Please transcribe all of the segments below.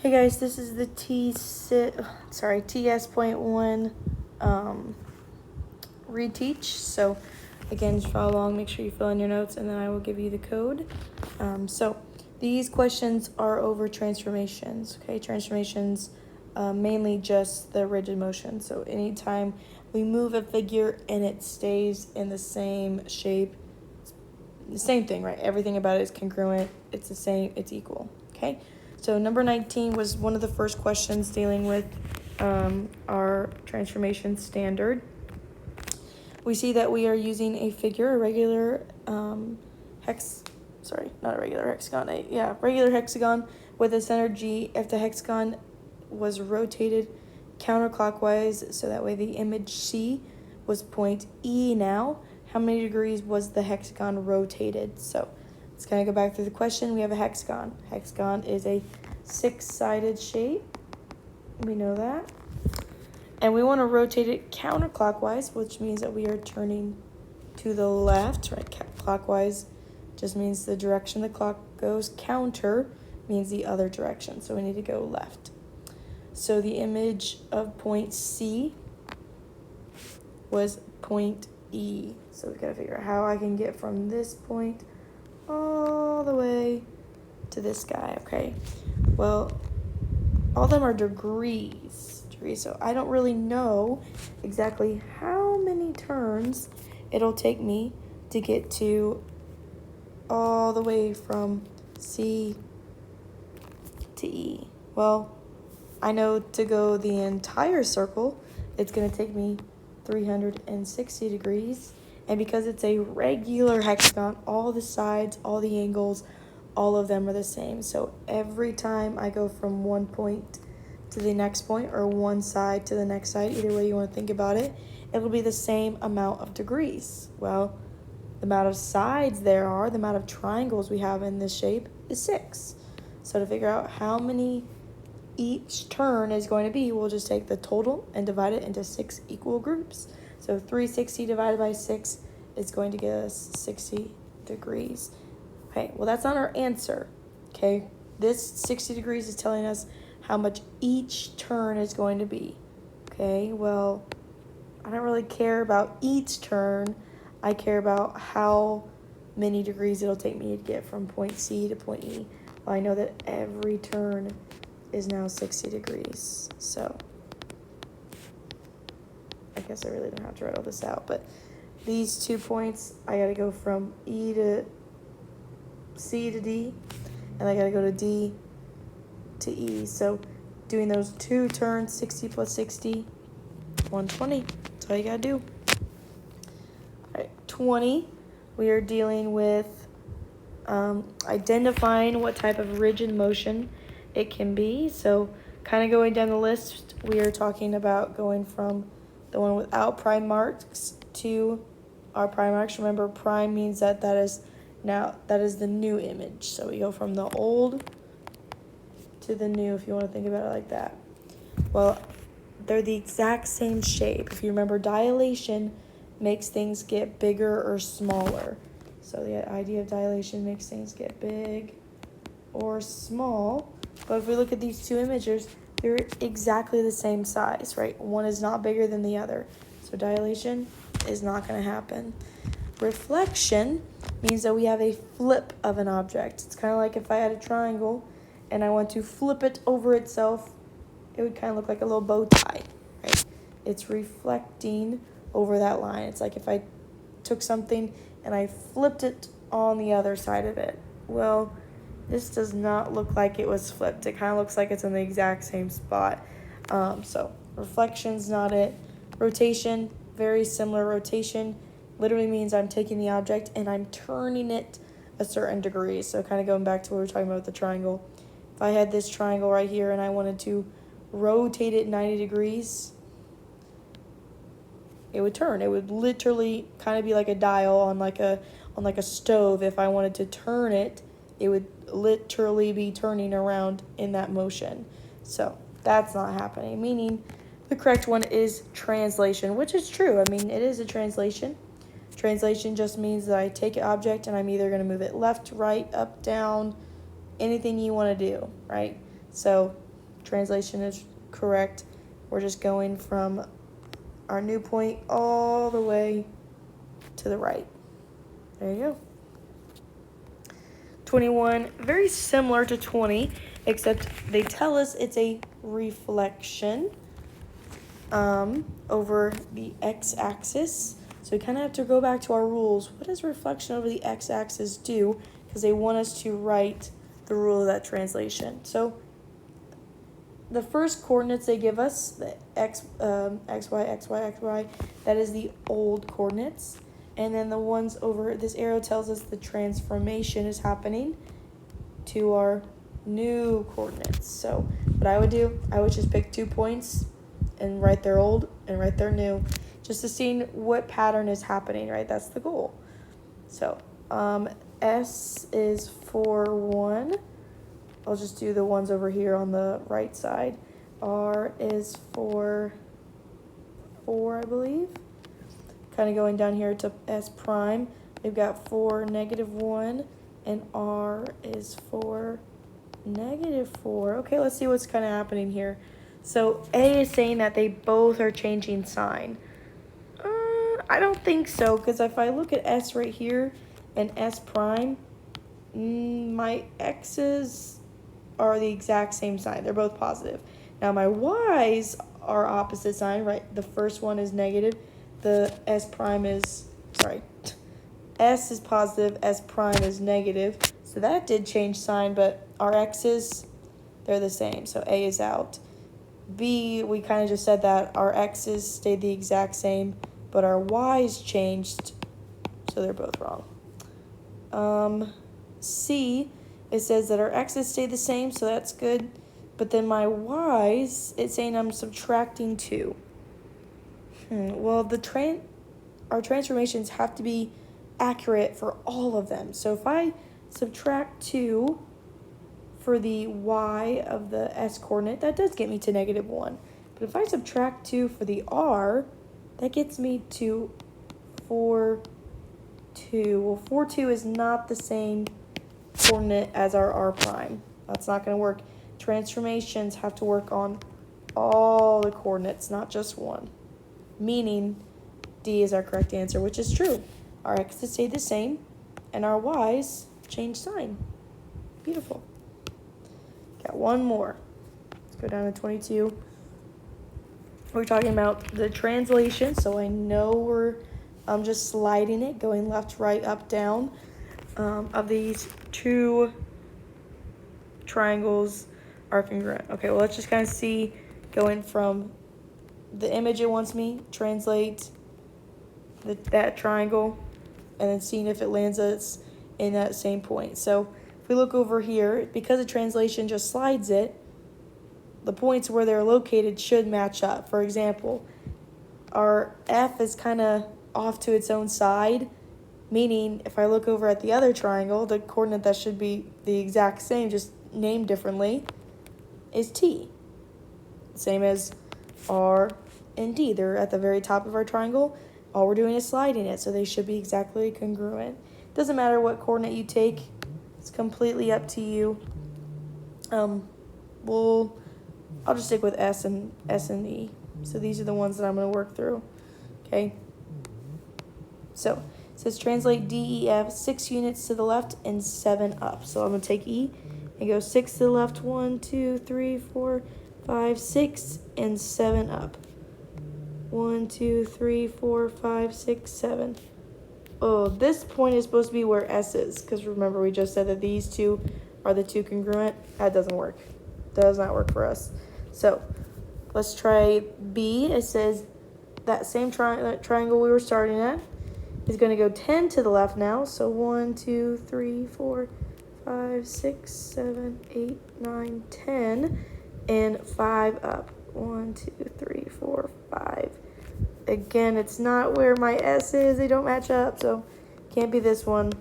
Hey guys, this is the TS.1 Reteach. So again, just follow along, make sure you fill in your notes, and then I will give you the code. So these questions are over transformations, okay? Transformations, mainly just the rigid motion. So anytime we move a figure and it stays in the same shape, the same thing, right? Everything about it is congruent. It's the same. It's equal. Okay. So number 19 was one of the first questions dealing with our transformation standard. We see that we are using a figure, a regular regular hexagon with a center G. If the hexagon was rotated counterclockwise, so that way the image C was point E now, how many degrees was the hexagon rotated? So let's kind of go back through the question. We have a hexagon. Hexagon is a six-sided shape. We know that. And we want to rotate it counterclockwise, which means that we are turning to the left, right? Clockwise just means the direction the clock goes. Counter means the other direction. So we need to go left. So the image of point C was point E. So we gotta figure out how I can get from this point all the way to this guy, okay? Well, all of them are degrees. So I don't really know exactly how many turns it'll take me to get to all the way from C to E. Well, I know to go the entire circle, it's gonna take me 360 degrees. And because it's a regular hexagon, all the sides, all the angles, all of them are the same. So every time I go from one point to the next point, or one side to the next side, either way you want to think about it, it'll be the same amount of degrees. Well, the amount of sides there are, the amount of triangles we have in this shape is 6. So to figure out how many each turn is going to be, we'll just take the total and divide it into 6 equal groups. So 360 divided by 6 is going to give us 60 degrees. Okay, well that's not our answer. Okay, this 60 degrees is telling us how much each turn is going to be. Okay, well, I don't really care about each turn. I care about how many degrees it'll take me to get from point C to point E. Well, I know that every turn is now 60 degrees. So I guess I really don't have to write all this out, but these 2 points, I gotta go from E to C to D, and I gotta go to D to E. So doing those 2 turns, 60 plus 60, 120. That's all you gotta do. All right, 20, we are dealing with identifying what type of rigid motion it can be. So kind of going down the list, we are talking about going from the one without prime marks to our prime marks. Remember, prime means that is the new image. So we go from the old to the new, if you want to think about it like that. Well, they're the exact same shape. If you remember, dilation makes things get bigger or smaller. So the idea of dilation makes things get big or small. But if we look at these 2 images, they're exactly the same size, right? One is not bigger than the other. So dilation is not going to happen. Reflection means that we have a flip of an object. It's kind of like if I had a triangle and I want to flip it over itself, it would kind of look like a little bow tie, right? It's reflecting over that line. It's like if I took something and I flipped it on the other side of it. Well, this does not look like it was flipped. It kind of looks like it's in the exact same spot. So reflection's not it. Rotation, very similar. Rotation literally means I'm taking the object and I'm turning it a certain degree. So kind of going back to what we were talking about with the triangle. If I had this triangle right here and I wanted to rotate it 90 degrees, it would turn. It would literally kind of be like a dial on like a stove. If I wanted to turn it, it would literally be turning around in that motion. So that's not happening, meaning the correct one is translation, which is true. I mean, it is a translation. Translation just means that I take an object and I'm either going to move it left, right, up, down, anything you want to do, right? So translation is correct. We're just going from our new point all the way to the right. There you go. 21, very similar to 20, except they tell us it's a reflection over the x-axis. So we kind of have to go back to our rules. What does reflection over the x-axis do? Because they want us to write the rule of that translation. So the first coordinates they give us, the x, y, that is the old coordinates. And then the ones over, this arrow tells us the transformation is happening to our new coordinates. So what I would do, I would just pick 2 points and write their old and write their new, just to see what pattern is happening, right? That's the goal. So S is for 1. I'll just do the ones over here on the right side. R is for 4, I believe. Kind of going down here to S prime. We've got 4, -1, and R is for -4. Okay, let's see what's kind of happening here. So A is saying that they both are changing sign. I don't think so, because if I look at S right here and S prime, my X's are the exact same sign. They're both positive. Now my Y's are opposite sign, right? The first one is negative. The S prime is, S is positive, S prime is negative. So that did change sign, but our X's, they're the same. So A is out. B, we kind of just said that our X's stayed the exact same, but our Y's changed, so they're both wrong. C, it says that our X's stay the same, so that's good. But then my Y's, it's saying I'm subtracting 2. Well, our transformations have to be accurate for all of them. So if I subtract 2 for the Y of the S coordinate, that does get me to -1. But if I subtract 2 for the R, that gets me to 4, 2. Well, 4, 2 is not the same coordinate as our R prime. That's not going to work. Transformations have to work on all the coordinates, not just one. Meaning D is our correct answer, which is true. Our X's stay the same, and our Y's change sign. Beautiful. Got one more. Let's go down to 22. We're talking about the translation, so I know I'm just sliding it, going left, right, up, down, of these 2 triangles are congruent. Okay, well, let's just kind of see, going from the image it wants me, translate that triangle, and then seeing if it lands us in that same point. So if we look over here, because the translation just slides it, the points where they're located should match up. For example, our F is kind of off to its own side, meaning if I look over at the other triangle, the coordinate that should be the exact same, just named differently, is T. Same as R and D. They're at the very top of our triangle. All we're doing is sliding it, so they should be exactly congruent. Doesn't matter what coordinate you take. It's completely up to you. I'll just stick with S and E. So these are the ones that I'm going to work through. Okay. So it says translate D, E, F, 6 units to the left and 7 up. So I'm going to take E and go 6 to the left, 1, 2, 3, 4, 5, 6, and 7 up. 1, 2, 3, 4, 5, 6, 7. Oh, this point is supposed to be where S is, because remember we just said that these 2 are the 2 congruent. That doesn't work. Does not work for us. So let's try B. It says that same triangle we were starting at is going to go 10 to the left now. So 1, 2, 3, 4, 5, 6, 7, 8, 9, 10, and 5 up. 1, 2, 3, 4, 5. Again, it's not where my S is. They don't match up, so can't be this one.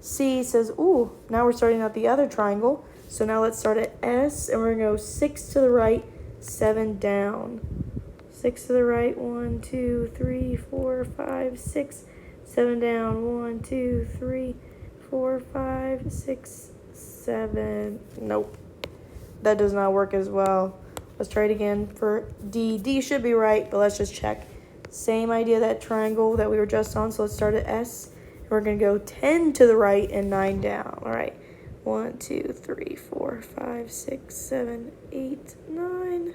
C says, ooh, now we're starting at the other triangle. So now let's start at S, and we're going to go 6 to the right, 7 down. 6 to the right, 1, 2, 3, 4, 5, 6, 7 down. 1, 2, 3, 4, 5, 6, 7. Nope. that does not work as well. Let's try it again for D. D should be right, but let's just check. Same idea, that triangle that we were just on. So let's start at S. We're going to go 10 to the right and 9 down. All right. 1, 2, 3, 4, 5, 6, 7, 8, 9,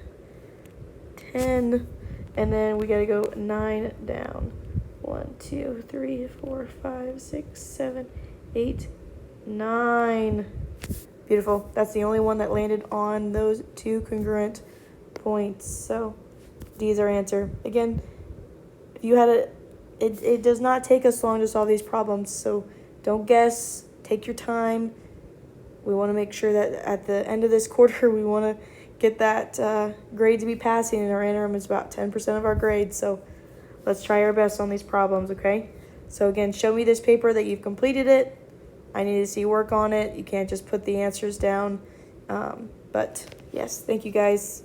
10. And then we got to go 9 down. 1, 2, 3, 4, 5, 6, 7, 8, 9. Beautiful. That's the only one that landed on those two congruent points. So D is our answer. Again, if you had it does not take us long to solve these problems. So don't guess. Take your time. We want to make sure that at the end of this quarter, we want to get that grade to be passing. And our interim is about 10% of our grade. So let's try our best on these problems, okay? So again, show me this paper that you've completed it. I need to see work on it. You can't just put the answers down. But yes, thank you guys.